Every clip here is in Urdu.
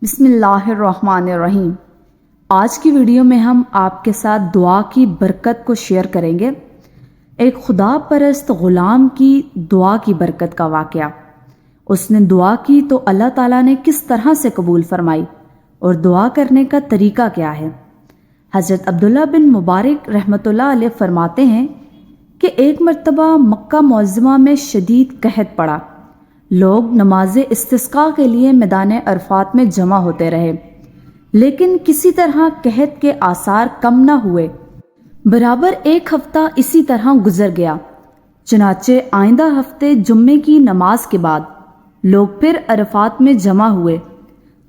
بسم اللہ الرحمن الرحیم۔ آج کی ویڈیو میں ہم آپ کے ساتھ دعا کی برکت کو شیئر کریں گے۔ ایک خدا پرست غلام کی دعا کی برکت کا واقعہ۔ اس نے دعا کی تو اللہ تعالیٰ نے کس طرح سے قبول فرمائی اور دعا کرنے کا طریقہ کیا ہے۔ حضرت عبداللہ بن مبارک رحمۃ اللہ علیہ فرماتے ہیں کہ ایک مرتبہ مکہ معظمہ میں شدید قحط پڑا۔ لوگ نماز استسقاء کے لیے میدان عرفات میں جمع ہوتے رہے، لیکن کسی طرح قحط کے آثار کم نہ ہوئے۔ برابر ایک ہفتہ اسی طرح گزر گیا۔ چنانچہ آئندہ ہفتے جمعے کی نماز کے بعد لوگ پھر عرفات میں جمع ہوئے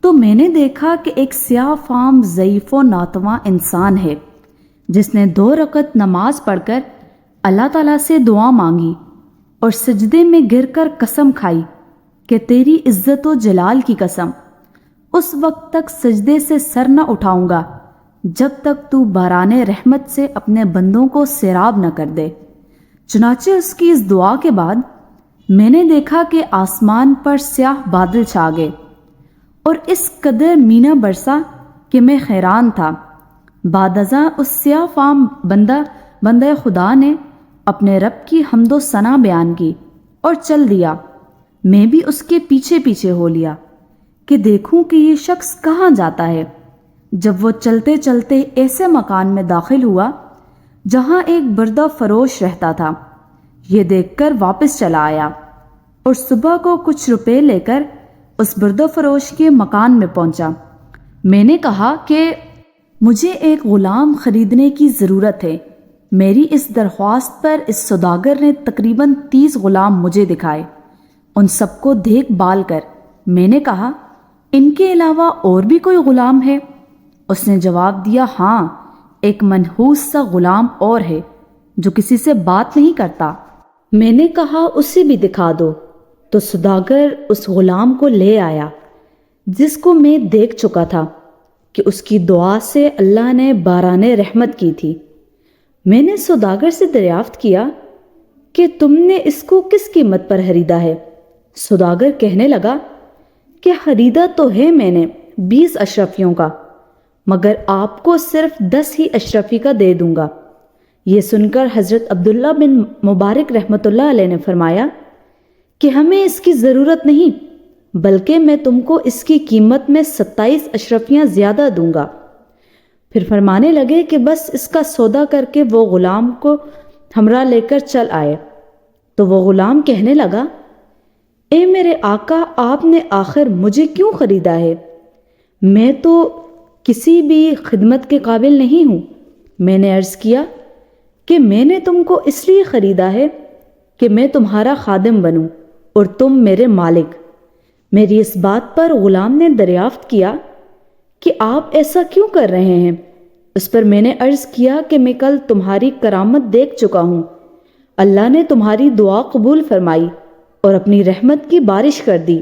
تو میں نے دیکھا کہ ایک سیاہ فام ضعیف و ناتواں انسان ہے جس نے 2 رکعت نماز پڑھ کر اللہ تعالیٰ سے دعا مانگی اور سجدے میں گر کر قسم کھائی کہ تیری عزت و جلال کی قسم، اس وقت تک سجدے سے سر نہ اٹھاؤں گا جب تک تو باران رحمت سے اپنے بندوں کو سیراب نہ کر دے۔ چنانچہ اس کی اس دعا کے بعد میں نے دیکھا کہ آسمان پر سیاہ بادل چھا گئے اور اس قدر مینہ برسا کہ میں حیران تھا۔ بعد ازاں اس سیاہ فام بندہ خدا نے اپنے رب کی حمد و ثنا بیان کی اور چل دیا۔ میں بھی اس کے پیچھے پیچھے ہو لیا کہ دیکھوں کہ یہ شخص کہاں جاتا ہے۔ جب وہ چلتے چلتے ایسے مکان میں داخل ہوا جہاں ایک بردہ فروش رہتا تھا، یہ دیکھ کر واپس چلا آیا اور صبح کو کچھ روپے لے کر اس بردہ فروش کے مکان میں پہنچا۔ میں نے کہا کہ مجھے ایک غلام خریدنے کی ضرورت ہے۔ میری اس درخواست پر اس سوداگر نے تقریباً 30 غلام مجھے دکھائے۔ ان سب کو دیکھ بھال کر میں نے کہا، ان کے علاوہ اور بھی کوئی غلام ہے؟ اس نے جواب دیا، ہاں، ایک منحوس سا غلام اور ہے جو کسی سے بات نہیں کرتا۔ میں نے کہا، اسے بھی دکھا دو۔ تو سوداگر اس غلام کو لے آیا جس کو میں دیکھ چکا تھا کہ اس کی دعا سے اللہ نے باران رحمت کی تھی۔ میں نے سوداگر سے دریافت کیا کہ تم نے اس کو کس قیمت پر خریدا ہے؟ سوداگر کہنے لگا کہ خریدا تو ہے میں نے 20 اشرفیوں کا، مگر آپ کو صرف 10 ہی اشرفی کا دے دوں گا۔ یہ سن کر حضرت عبداللہ بن مبارک رحمۃ اللہ علیہ نے فرمایا کہ ہمیں اس کی ضرورت نہیں، بلکہ میں تم کو اس کی قیمت میں 27 اشرفیاں زیادہ دوں گا۔ پھر فرمانے لگے کہ بس اس کا سودا کر کے وہ غلام کو ہمراہ لے کر چل آئے۔ تو وہ غلام کہنے لگا، اے میرے آقا، آپ نے آخر مجھے کیوں خریدا ہے؟ میں تو کسی بھی خدمت کے قابل نہیں ہوں۔ میں نے عرض کیا کہ میں نے تم کو اس لیے خریدا ہے کہ میں تمہارا خادم بنوں اور تم میرے مالک۔ میری اس بات پر غلام نے دریافت کیا کہ آپ ایسا کیوں کر رہے ہیں؟ اس پر میں نے عرض کیا کہ میں کل تمہاری کرامت دیکھ چکا ہوں۔ اللہ نے تمہاری دعا قبول فرمائی اور اپنی رحمت کی بارش کر دی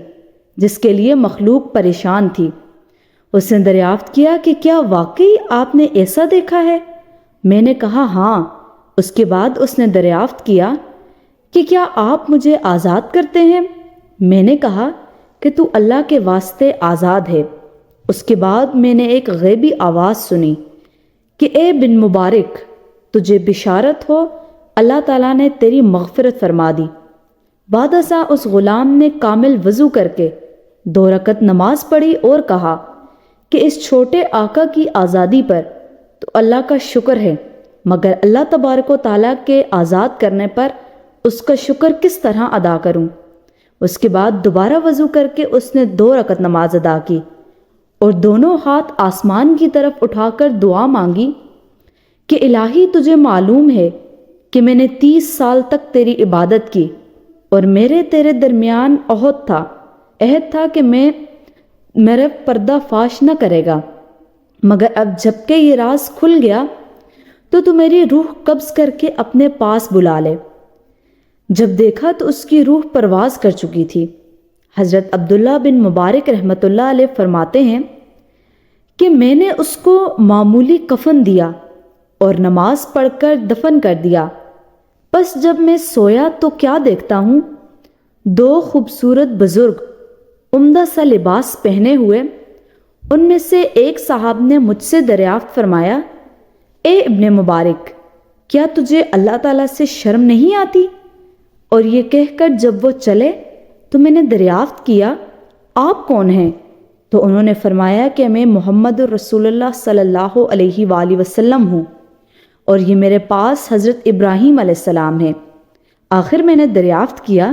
جس کے لیے مخلوق پریشان تھی۔ اس نے دریافت کیا کہ کیا واقعی آپ نے ایسا دیکھا ہے؟ میں نے کہا، ہاں۔ اس کے بعد اس نے دریافت کیا کہ کیا آپ مجھے آزاد کرتے ہیں؟ میں نے کہا کہ تو اللہ کے واسطے آزاد ہے۔ اس کے بعد میں نے ایک غیبی آواز سنی کہ اے بن مبارک، تجھے بشارت ہو، اللہ تعالیٰ نے تیری مغفرت فرما دی۔ بعد ازاں اس غلام نے کامل وضو کر کے 2 رکعت نماز پڑھی اور کہا کہ اس چھوٹے آقا کی آزادی پر تو اللہ کا شکر ہے، مگر اللہ تبارک و تعالیٰ کے آزاد کرنے پر اس کا شکر کس طرح ادا کروں؟ اس کے بعد دوبارہ وضو کر کے اس نے 2 رکعت نماز ادا کی اور دونوں ہاتھ آسمان کی طرف اٹھا کر دعا مانگی کہ الہی، تجھے معلوم ہے کہ میں نے 30 سال تک تیری عبادت کی اور میرے تیرے درمیان عہد تھا کہ میں میرا پردہ فاش نہ کرے گا، مگر اب جب کہ یہ راز کھل گیا تو میری روح قبض کر کے اپنے پاس بلا لے۔ جب دیکھا تو اس کی روح پرواز کر چکی تھی۔ حضرت عبداللہ بن مبارک رحمۃ اللہ علیہ فرماتے ہیں کہ میں نے اس کو معمولی کفن دیا اور نماز پڑھ کر دفن کر دیا۔ بس جب میں سویا تو کیا دیکھتا ہوں، 2 خوبصورت بزرگ عمدہ سا لباس پہنے ہوئے ان میں سے ایک صاحب نے مجھ سے دریافت فرمایا، اے ابن مبارک، کیا تجھے اللہ تعالیٰ سے شرم نہیں آتی؟ اور یہ کہہ کر جب وہ چلے تو میں نے دریافت کیا، آپ کون ہیں؟ تو انہوں نے فرمایا کہ میں محمد رسول اللہ صلی اللہ علیہ وآلہ وسلم ہوں، اور یہ میرے پاس حضرت ابراہیم علیہ السلام ہے۔ آخر میں نے دریافت کیا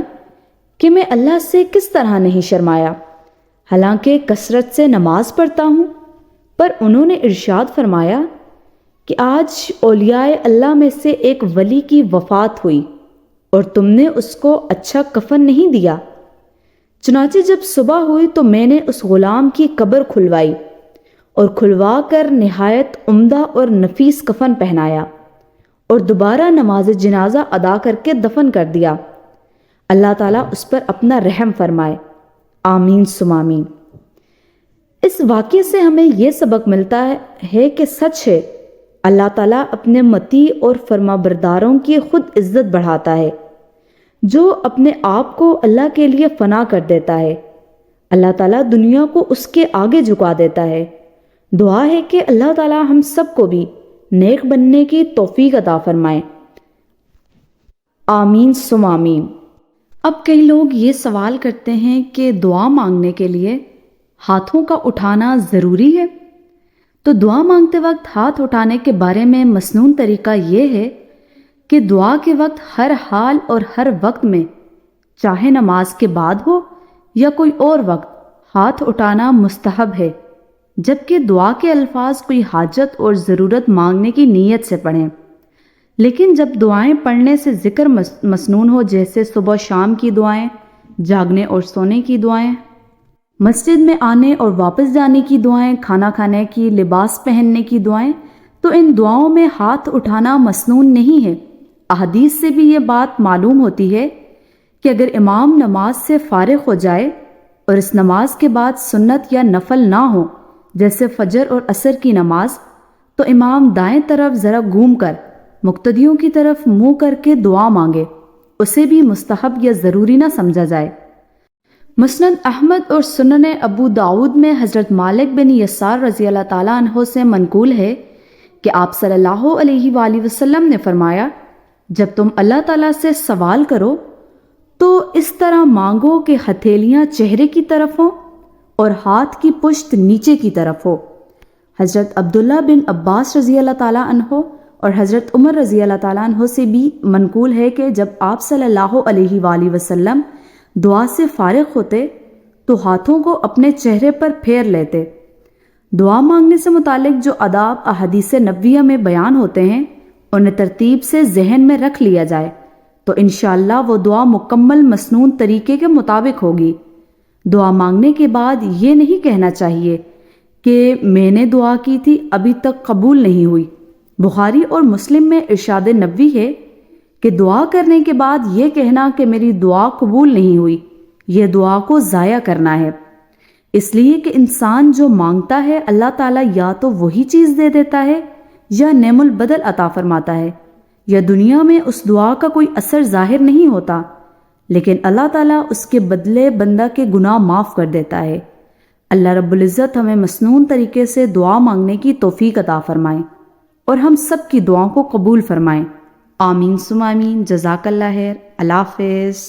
کہ میں اللہ سے کس طرح نہیں شرمایا، حالانکہ کثرت سے نماز پڑھتا ہوں؟ پر انہوں نے ارشاد فرمایا کہ آج اولیاء اللہ میں سے ایک ولی کی وفات ہوئی اور تم نے اس کو اچھا کفن نہیں دیا۔ چنانچہ جب صبح ہوئی تو میں نے اس غلام کی قبر کھلوائی اور کھلوا کر نہایت عمدہ اور نفیس کفن پہنایا اور دوبارہ نماز جنازہ ادا کر کے دفن کر دیا۔ اللہ تعالیٰ اس پر اپنا رحم فرمائے، آمین ثم آمین۔ اس واقعے سے ہمیں یہ سبق ملتا ہے کہ سچ ہے، اللہ تعالیٰ اپنے مطیع اور فرما برداروں کی خود عزت بڑھاتا ہے۔ جو اپنے آپ کو اللہ کے لیے فنا کر دیتا ہے، اللہ تعالیٰ دنیا کو اس کے آگے جھکا دیتا ہے۔ دعا ہے کہ اللہ تعالیٰ ہم سب کو بھی نیک بننے کی توفیق عطا فرمائے، آمین ثم آمین۔ اب کئی لوگ یہ سوال کرتے ہیں کہ دعا مانگنے کے لیے ہاتھوں کا اٹھانا ضروری ہے؟ تو دعا مانگتے وقت ہاتھ اٹھانے کے بارے میں مسنون طریقہ یہ ہے کہ دعا کے وقت ہر حال اور ہر وقت میں، چاہے نماز کے بعد ہو یا کوئی اور وقت، ہاتھ اٹھانا مستحب ہے، جبکہ دعا کے الفاظ کوئی حاجت اور ضرورت مانگنے کی نیت سے پڑھیں۔ لیکن جب دعائیں پڑھنے سے ذکر مسنون ہو، جیسے صبح شام کی دعائیں، جاگنے اور سونے کی دعائیں، مسجد میں آنے اور واپس جانے کی دعائیں، کھانا کھانے کی، لباس پہننے کی دعائیں، تو ان دعاؤں میں ہاتھ اٹھانا مسنون نہیں ہے۔ احادیث سے بھی یہ بات معلوم ہوتی ہے کہ اگر امام نماز سے فارغ ہو جائے اور اس نماز کے بعد سنت یا نفل نہ ہو، جیسے فجر اور عصر کی نماز، تو امام دائیں طرف ذرا گھوم کر مقتدیوں کی طرف منہ کر کے دعا مانگے، اسے بھی مستحب یا ضروری نہ سمجھا جائے۔ مسند احمد اور سنن ابو داؤد میں حضرت مالک بن یسار رضی اللہ تعالیٰ عنہ سے منقول ہے کہ آپ صلی اللہ علیہ وآلہ وسلم نے فرمایا، جب تم اللہ تعالیٰ سے سوال کرو تو اس طرح مانگو کہ ہتھیلیاں چہرے کی طرف ہوں اور ہاتھ کی پشت نیچے کی طرف ہو۔ حضرت عبداللہ بن عباس رضی اللہ تعالیٰ عنہ اور حضرت عمر رضی اللہ تعالیٰ عنہ سے بھی منقول ہے کہ جب آپ صلی اللہ علیہ وآلہ وسلم دعا سے فارغ ہوتے تو ہاتھوں کو اپنے چہرے پر پھیر لیتے۔ دعا مانگنے سے متعلق جو آداب احادیث نبویہ میں بیان ہوتے ہیں، انہیں ترتیب سے ذہن میں رکھ لیا جائے تو انشاءاللہ وہ دعا مکمل مسنون طریقے کے مطابق ہوگی۔ دعا مانگنے کے بعد یہ نہیں کہنا چاہیے کہ میں نے دعا کی تھی ابھی تک قبول نہیں ہوئی۔ بخاری اور مسلم میں ارشاد نبوی ہے کہ دعا کرنے کے بعد یہ کہنا کہ میری دعا قبول نہیں ہوئی، یہ دعا کو ضائع کرنا ہے۔ اس لیے کہ انسان جو مانگتا ہے اللہ تعالیٰ یا تو وہی چیز دے دیتا ہے یا نعم البدل عطا فرماتا ہے، یا دنیا میں اس دعا کا کوئی اثر ظاہر نہیں ہوتا، لیکن اللہ تعالیٰ اس کے بدلے بندہ کے گناہ معاف کر دیتا ہے۔ اللہ رب العزت ہمیں مسنون طریقے سے دعا مانگنے کی توفیق عطا فرمائے اور ہم سب کی دعاؤں کو قبول فرمائیں، آمین ثم آمین۔ جزاک اللہ خیر، اللہ حافظ۔